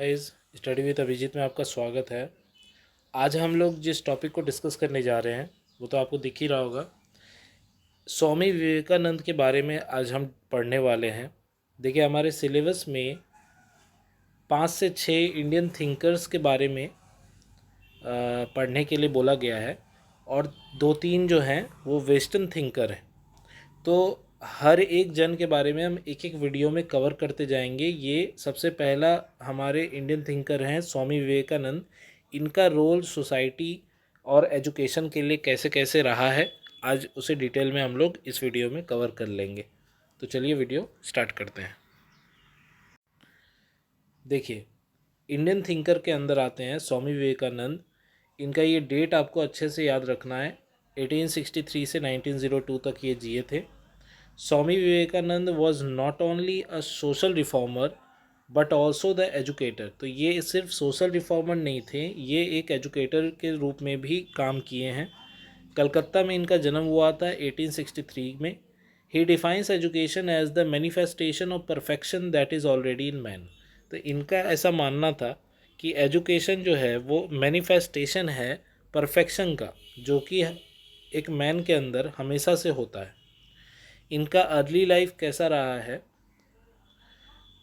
Guys, study with Abhijit में आपका स्वागत है। आज हम लोग जिस टॉपिक को डिस्कस करने जा रहे हैं वो तो आपको दिख ही रहा होगा। स्वामी विवेकानंद के बारे में आज हम पढ़ने वाले हैं। देखिए, हमारे सिलेबस में 5 से 6 इंडियन थिंकर्स के बारे में पढ़ने के लिए बोला गया है और 2-3 जो हैं वो वेस्टर्न थिंकर हैं। तो हर एक जन के बारे में हम एक एक वीडियो में कवर करते जाएंगे। ये सबसे पहला हमारे इंडियन थिंकर हैं स्वामी विवेकानंद। इनका रोल सोसाइटी और एजुकेशन के लिए कैसे कैसे रहा है, आज उसे डिटेल में हम लोग इस वीडियो में कवर कर लेंगे। तो चलिए वीडियो स्टार्ट करते हैं। देखिए, इंडियन थिंकर के अंदर आते हैं स्वामी विवेकानंद। इनका ये डेट आपको अच्छे से याद रखना है। 1863 से 1902 तक ये जिए थे। Swami Vivekananda was not only a social reformer but also the educator. तो ये सिर्फ सोशल रिफॉर्मर नहीं थे, ये एक एजुकेटर के रूप में भी काम किए हैं। कलकत्ता में इनका जन्म हुआ था 1863 में। He defines education as the manifestation of perfection that is already in man. तो इनका ऐसा मानना था कि एजुकेशन जो है वो मैनिफेस्टेशन है परफेक्शन का, जो कि एक मैन के अंदर हमेशा से होता है। इनका अर्ली लाइफ कैसा रहा है?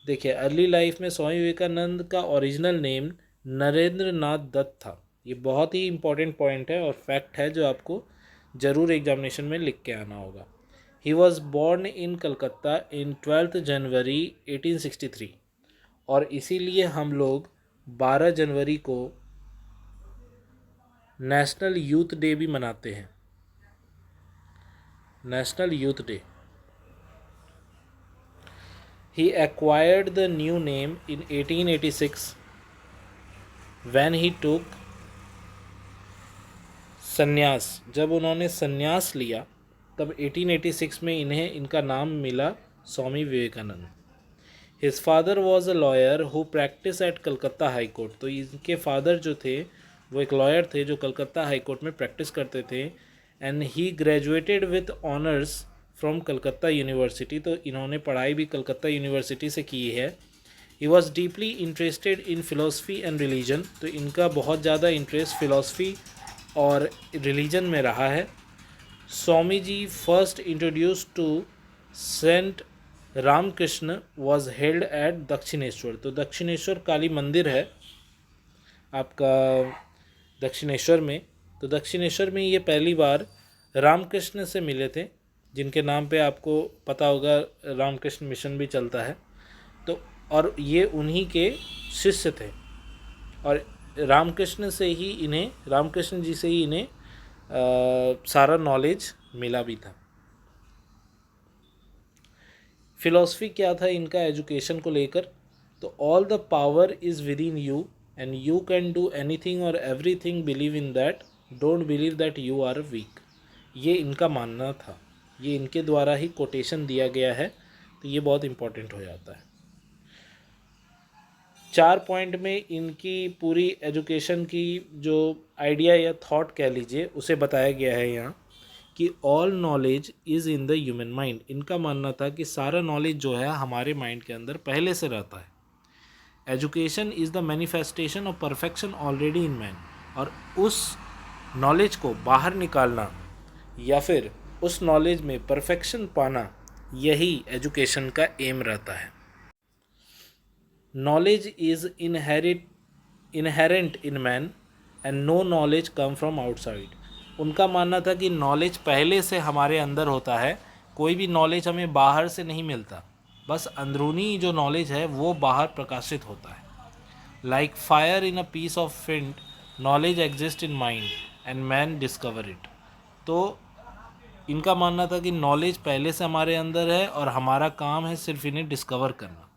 देखिए, अर्ली लाइफ में स्वामी विवेकानंद का ओरिजिनल नेम नरेंद्र नाथ दत्त था। ये बहुत ही इंपॉर्टेंट पॉइंट है और फैक्ट है जो आपको ज़रूर एग्जामिनेशन में लिख के आना होगा। He was born in Calcutta in 12 January 1863 और इसीलिए हम लोग 12 जनवरी को नेशनल यूथ डे भी मनाते हैं। National youth day. He acquired the new name in 1886 when he took संन्यास। जब उन्होंने संन्यास लिया तब 1886 में इन्हें इनका नाम मिला Swami Vivekananda. His father was a lawyer who practiced at Calcutta high court. तो इनके फादर जो थे वो एक लॉयर थे जो कलकत्ता हाई कोर्ट में प्रैक्टिस करते थे। And he graduated with honours from Calcutta university. तो इन्होंने पढ़ाई भी कलकत्ता यूनिवर्सिटी से की है। He was deeply interested in philosophy and religion. तो इनका बहुत ज़्यादा इंटरेस्ट फिलोसफी और रिलीजन में रहा है। Swami ji first introduce to saint Ramakrishna was held at Dakshineswar. तो दक्षिणेश्वर काली मंदिर है आपका दक्षिणेश्वर में। तो दक्षिणेश्वर में ये पहली बार रामकृष्ण से मिले थे, जिनके नाम पे आपको पता होगा रामकृष्ण मिशन भी चलता है। तो और ये उन्हीं के शिष्य थे और रामकृष्ण जी से ही इन्हें सारा नॉलेज मिला भी था। फिलॉसफी क्या था इनका एजुकेशन को लेकर? तो all the power is within you and you can do anything और everything, believe in that, don't believe that you are weak. ये इनका मानना था। ये इनके द्वारा ही कोटेशन दिया गया है, तो ये बहुत इम्पोर्टेंट हो जाता है। 4 पॉइंट में इनकी पूरी एजुकेशन की जो आइडिया या थॉट कह लीजिए उसे बताया गया है यहाँ कि all knowledge is in the human mind. इनका मानना था कि सारा नॉलेज जो है हमारे माइंड के अंदर पहले से रहता है। Education is the manifestation of perfection already in man. और उस नॉलेज को बाहर निकालना या फिर उस नॉलेज में परफेक्शन पाना, यही एजुकेशन का एम रहता है। Knowledge is inherent in man and no knowledge come from outside. उनका मानना था कि नॉलेज पहले से हमारे अंदर होता है, कोई भी नॉलेज हमें बाहर से नहीं मिलता, बस अंदरूनी जो नॉलेज है वो बाहर प्रकाशित होता है। Like fire in a piece of flint, knowledge exist in mind and man discover it. तो इनका मानना था कि नॉलेज पहले से हमारे अंदर है और हमारा काम है सिर्फ इन्हें डिस्कवर करना।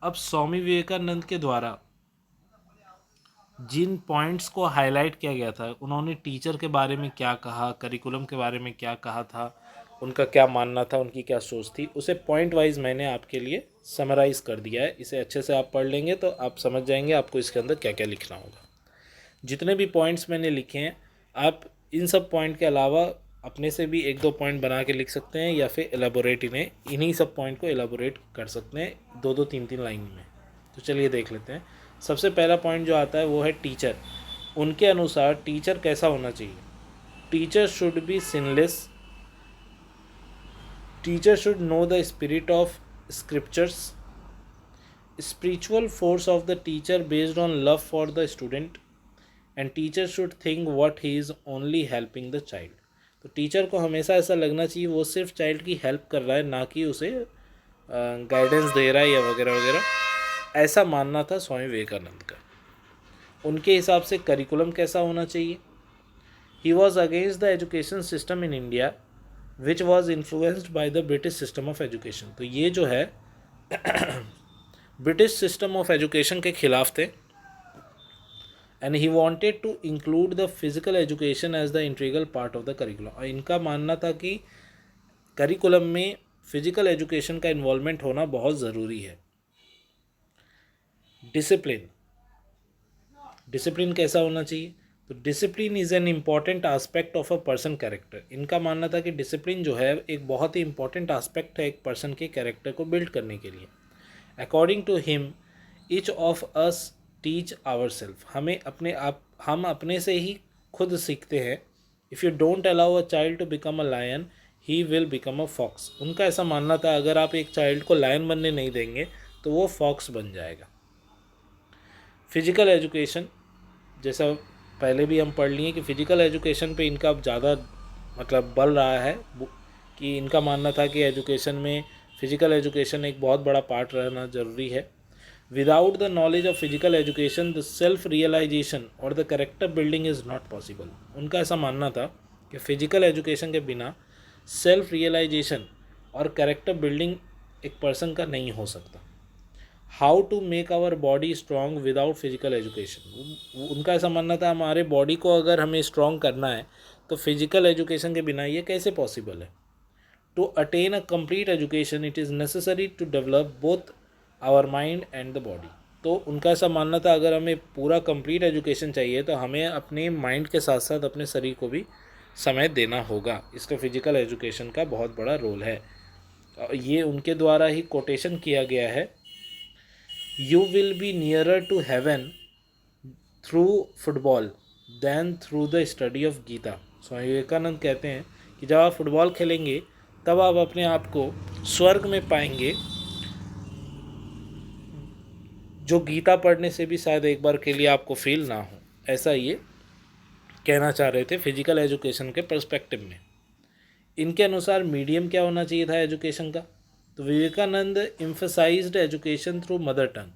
अब स्वामी विवेकानंद के द्वारा जिन पॉइंट्स को हाईलाइट किया गया था, उन्होंने टीचर के बारे में क्या कहा, करिकुलम के बारे में क्या कहा था, उनका क्या मानना था, उनकी क्या सोच थी, उसे पॉइंट वाइज मैंने आपके लिए समराइज़ कर दिया है। इसे अच्छे से आप पढ़ लेंगे तो आप समझ जाएंगे आपको इसके अंदर क्या क्या लिखना होगा। जितने भी पॉइंट्स मैंने लिखे हैं, आप इन सब पॉइंट के अलावा अपने से भी 1-2 पॉइंट बना के लिख सकते हैं या फिर एलाबोरेट इन्हीं सब पॉइंट को एलाबोरेट कर सकते हैं 2-2 3-3 लाइन में। तो चलिए देख लेते हैं। सबसे पहला पॉइंट जो आता है वो है टीचर। उनके अनुसार टीचर कैसा होना चाहिए? Teacher should be sinless, teacher should know the spirit of scriptures, spiritual force of the teacher based on love for the student, and teacher should think what he is only helping the child. तो teacher को हमेशा ऐसा लगना चाहिए वो सिर्फ child की help कर रहा है, ना कि उसे गाइडेंस दे रहा है या वगैरह वगैरह। ऐसा मानना था स्वामी विवेकानंद का। उनके हिसाब से करिकुलम कैसा होना चाहिए? He was against the education system in India which was influenced by the British system of education. तो ये जो है ब्रिटिश सिस्टम ऑफ एजुकेशन के खिलाफ थे। And he wanted to include the physical education as the integral part of the curriculum. और इनका मानना था कि करिकुलम में फिजिकल एजुकेशन का इन्वॉल्वमेंट होना बहुत ज़रूरी है। डिसिप्लिन, डिसिप्लिन कैसा होना चाहिए? तो discipline is an important aspect of a person character. इनका मानना था कि डिसिप्लिन जो है एक बहुत ही इंपॉर्टेंट आस्पेक्ट है एक पर्सन के कैरेक्टर को बिल्ड करने के लिए। According to him each of us teach our self. हम अपने से ही खुद सीखते हैं। If you don't allow a child to become a lion he will become a fox. उनका ऐसा मानना था अगर आप एक चाइल्ड को लायन बनने नहीं देंगे तो वो फॉक्स बन जाएगा। फिजिकल एजुकेशन, जैसा पहले भी हम पढ़ लिए कि फिजिकल एजुकेशन पे इनका अब ज़्यादा मतलब बल रहा है कि इनका मानना था कि एजुकेशन में फिजिकल एजुकेशन एक बहुत बड़ा पार्ट रहना ज़रूरी है। Without the knowledge of physical education the self realization और the character building is not possible. उनका ऐसा मानना था कि फिजिकल एजुकेशन के बिना सेल्फ रियलाइजेशन और करेक्टर बिल्डिंग एक पर्सन का नहीं हो सकता। How to make our body strong without physical education. उनका ऐसा मानना था हमारे बॉडी को अगर हमें स्ट्रॉन्ग करना है तो फिजिकल एजुकेशन के बिना ये कैसे पॉसिबल है। To attain a complete education it is necessary to develop both our mind and the body. तो उनका ऐसा मानना था अगर हमें पूरा कंप्लीट एजुकेशन चाहिए तो हमें अपने माइंड के साथ साथ अपने शरीर को भी समय देना होगा। इसका फिजिकल एजुकेशन का बहुत बड़ा रोल है। ये उनके द्वारा ही कोटेशन किया गया है, you will be nearer to heaven through football than through the study of Gita. Swami Vivekananda कहते हैं कि जब आप फुटबॉल खेलेंगे तब आप अपने आप को स्वर्ग में पाएंगे, जो गीता पढ़ने से भी शायद एक बार के लिए आपको फील ना हो। ऐसा ये कहना चाह रहे थे फिजिकल एजुकेशन के पर्सपेक्टिव में। इनके अनुसार मीडियम क्या होना चाहिए था एजुकेशन का? तो Vivekananda emphasized education through mother tongue.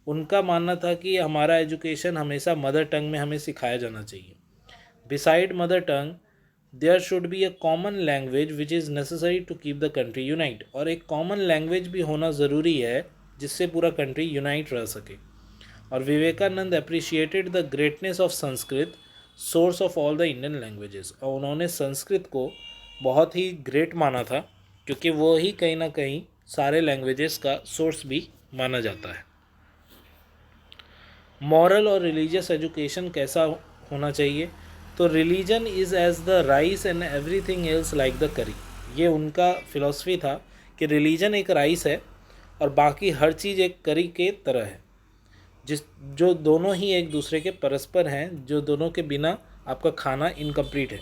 उनका मानना था कि हमारा एजुकेशन हमेशा मदर टंग में हमें सिखाया जाना चाहिए। Beside mother tongue there should be a common language which is necessary to keep the country unite. और एक कॉमन लैंग्वेज भी होना ज़रूरी है जिससे पूरा कंट्री यूनाइट रह सके। और Vivekananda appreciated the greatness of Sanskrit, source of all the Indian languages. और उन्होंने संस्कृत को बहुत ही ग्रेट माना था क्योंकि वो ही कहीं ना कहीं सारे लैंग्वेजेस का सोर्स भी माना जाता है। मॉरल और रिलीजियस एजुकेशन कैसा होना चाहिए? तो religion is as the rice and everything else like the curry. ये उनका फिलॉसफी था कि रिलीजन एक राइस है और बाकी हर चीज़ एक करी के तरह है, जो दोनों ही एक दूसरे के परस्पर हैं, जो दोनों के बिना आपका खाना इनकम्प्लीट है।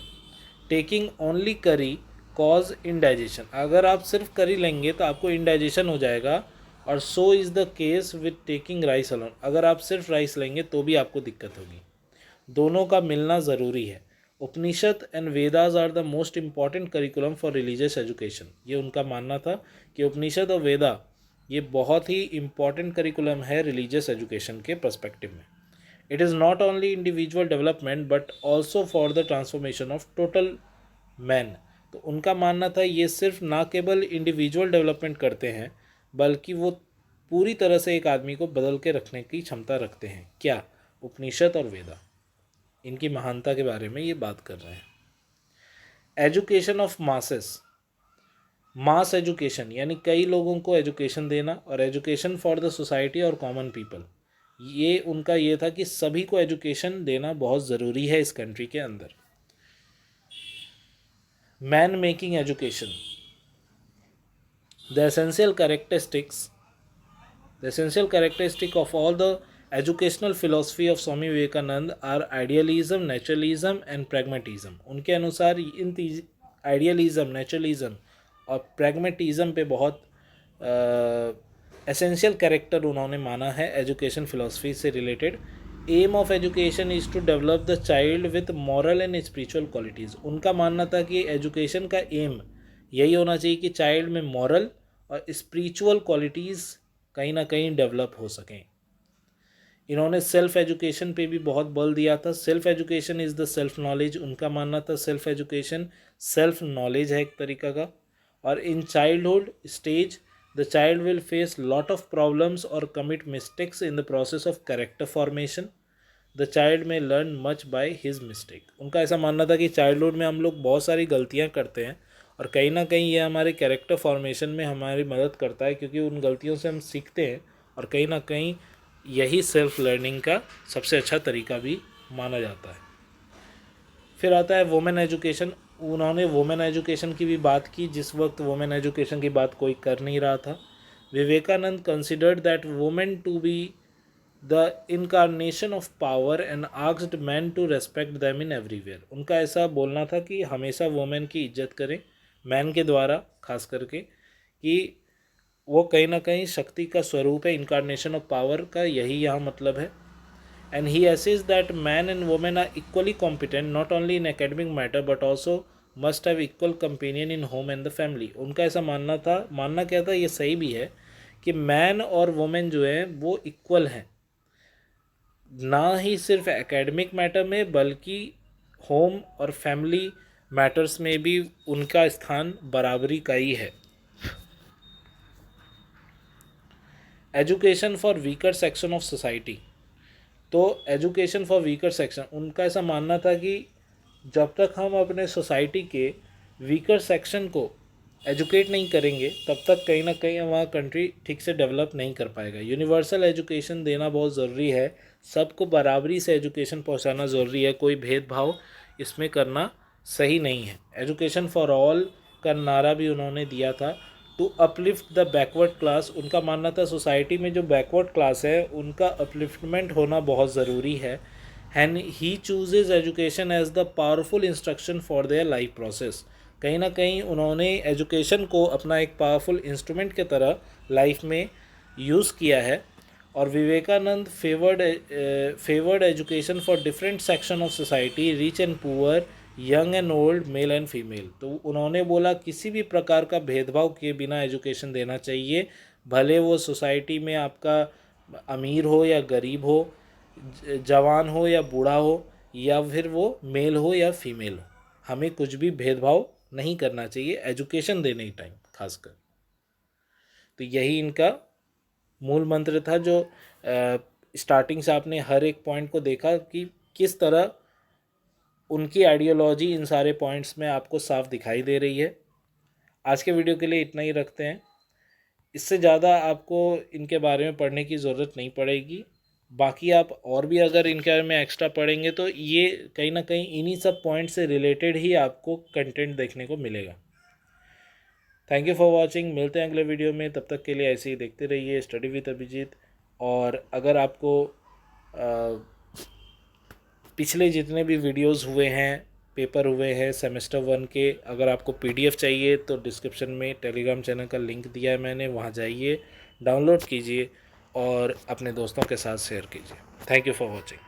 टेकिंग ओनली करी कॉज इंडाइजेशन। अगर आप सिर्फ करी लेंगे तो आपको इंडाइजेशन हो जाएगा, और so is the case with taking rice alone. अगर आप सिर्फ राइस लेंगे तो भी आपको दिक्कत होगी। दोनों का मिलना ज़रूरी है। Upanishad and Vedas are the most important curriculum for religious education. ये उनका मानना था कि उपनिषद और वेदा ये बहुत ही इम्पॉर्टेंट करिकुलम है रिलीजियस एजुकेशन के पर्सपेक्टिव में। It is not only individual development but also for the transformation of total man. तो उनका मानना था ये सिर्फ ना केवल इंडिविजुअल डेवलपमेंट करते हैं बल्कि वो पूरी तरह से एक आदमी को बदल के रखने की क्षमता रखते हैं। क्या? उपनिषद और वेदा, इनकी महानता के बारे में ये बात कर रहे हैं। Education of masses, mass education यानी कई लोगों को एजुकेशन देना, और एजुकेशन फॉर द सोसाइटी और कॉमन पीपल, ये उनका ये था कि सभी को एजुकेशन देना बहुत ज़रूरी है इस कंट्री के अंदर। Man making education, the essential characteristics the essential characteristic of all the educational philosophy of Swami Vivekananda are idealism, naturalism and pragmatism. उनके अनुसार इन आइडियलिज्म, नेचुरलिज्म और प्रैग्मेटिज्म पे बहुत एसेंशियल कैरेक्टर उन्होंने माना है एजुकेशन फिलोसफी से related. Aim of education is to develop the child with moral and spiritual qualities. उनका मानना था कि एजुकेशन का एम यही होना चाहिए कि चाइल्ड में मॉरल और स्पिरिचुअल क्वालिटीज़ कहीं ना कहीं डेवलप हो सकें। इन्होंने सेल्फ एजुकेशन पे भी बहुत बल दिया था। Self education is the self knowledge. उनका मानना था सेल्फ एजुकेशन सेल्फ नॉलेज है एक तरीका का। और in childhood stage the child will face lot of problems और commit mistakes in the process of character formation. The child may learn much by his mistake. उनका ऐसा मानना था कि चाइल्डहुड में हम लोग बहुत सारी गलतियाँ करते हैं और कहीं ना कहीं ये हमारे कैरेक्टर फॉर्मेशन में हमारी मदद करता है, क्योंकि उन गलतियों से हम सीखते हैं और कहीं ना कहीं यही सेल्फ लर्निंग का सबसे अच्छा तरीका भी माना जाता है। फिर आता है वुमेन एजुकेशन। उन्होंने वुमेन एजुकेशन की भी बात की जिस वक्त वुमेन एजुकेशन की बात कोई कर नहीं रहा था। Vivekananda considered that women to be the incarnation of power and asked man to respect them in everywhere. उनका ऐसा बोलना था कि हमेशा वुमेन की इज्जत करें, मैन के द्वारा खास करके, कि वो कहीं ना कहीं शक्ति का स्वरूप है, इनकारनेशन ऑफ पावर का यही यहाँ मतलब है। And he says that man and women are equally competent not only in academic matter but also must have equal companion in home and the family. उनका ऐसा मानना क्या था, ये सही भी है कि मैन और वुमेन जो है वो इक्वल हैं, ना ही सिर्फ एकेडमिक मैटर में बल्कि होम और फैमिली मैटर्स में भी उनका स्थान बराबरी का ही है। Education for weaker section of society. तो एजुकेशन फॉर वीकर सेक्शन, उनका ऐसा मानना था कि जब तक हम अपने सोसाइटी के वीकर सेक्शन को एजुकेट नहीं करेंगे तब तक कहीं ना कहीं हमारा कंट्री ठीक से डेवलप नहीं कर पाएगा। यूनिवर्सल एजुकेशन देना बहुत ज़रूरी है, सबको बराबरी से एजुकेशन पहुंचाना ज़रूरी है, कोई भेदभाव इसमें करना सही नहीं है। एजुकेशन फॉर ऑल का नारा भी उन्होंने दिया था। To uplift the backward class, उनका मानना था सोसाइटी में जो बैकवर्ड क्लास है उनका अपलिफ्टमेंट होना बहुत ज़रूरी है। And he chooses education as the powerful instruction for their life process. कहीं ना कहीं उन्होंने एजुकेशन को अपना एक पावरफुल इंस्ट्रूमेंट की तरह लाइफ में यूज़ किया है। और Vivekananda favoured education for different section of society, rich and poor, young and old, male and female. तो उन्होंने बोला किसी भी प्रकार का भेदभाव किए बिना एजुकेशन देना चाहिए, भले वो सोसाइटी में आपका अमीर हो या गरीब हो, जवान हो या बूढ़ा हो, या फिर वो मेल हो या फीमेल हो, हमें कुछ भी भेदभाव नहीं करना चाहिए एजुकेशन देने के टाइम खासकर। तो यही इनका मूल मंत्र था, जो स्टार्टिंग से आपने हर एक पॉइंट को देखा कि किस तरह उनकी आइडियोलॉजी इन सारे पॉइंट्स में आपको साफ दिखाई दे रही है। आज के वीडियो के लिए इतना ही रखते हैं, इससे ज़्यादा आपको इनके बारे में पढ़ने की ज़रूरत नहीं पड़ेगी। बाकी आप और भी अगर इनके बारे में एक्स्ट्रा पढ़ेंगे तो ये कहीं ना कहीं इन्हीं सब पॉइंट से रिलेटेड ही आपको कंटेंट देखने को मिलेगा। थैंक यू फॉर वॉचिंग, मिलते हैं अगले वीडियो में, तब तक के लिए ऐसे ही देखते रहिए स्टडी विद अभिजीत। और अगर आपको पिछले जितने भी वीडियोस हुए हैं, पेपर हुए हैं सेमेस्टर 1 के, अगर आपको PDF चाहिए तो डिस्क्रिप्शन में टेलीग्राम चैनल का लिंक दिया है मैंने, वहाँ जाइए, डाउनलोड कीजिए और अपने दोस्तों के साथ शेयर कीजिए। Thank you for watching.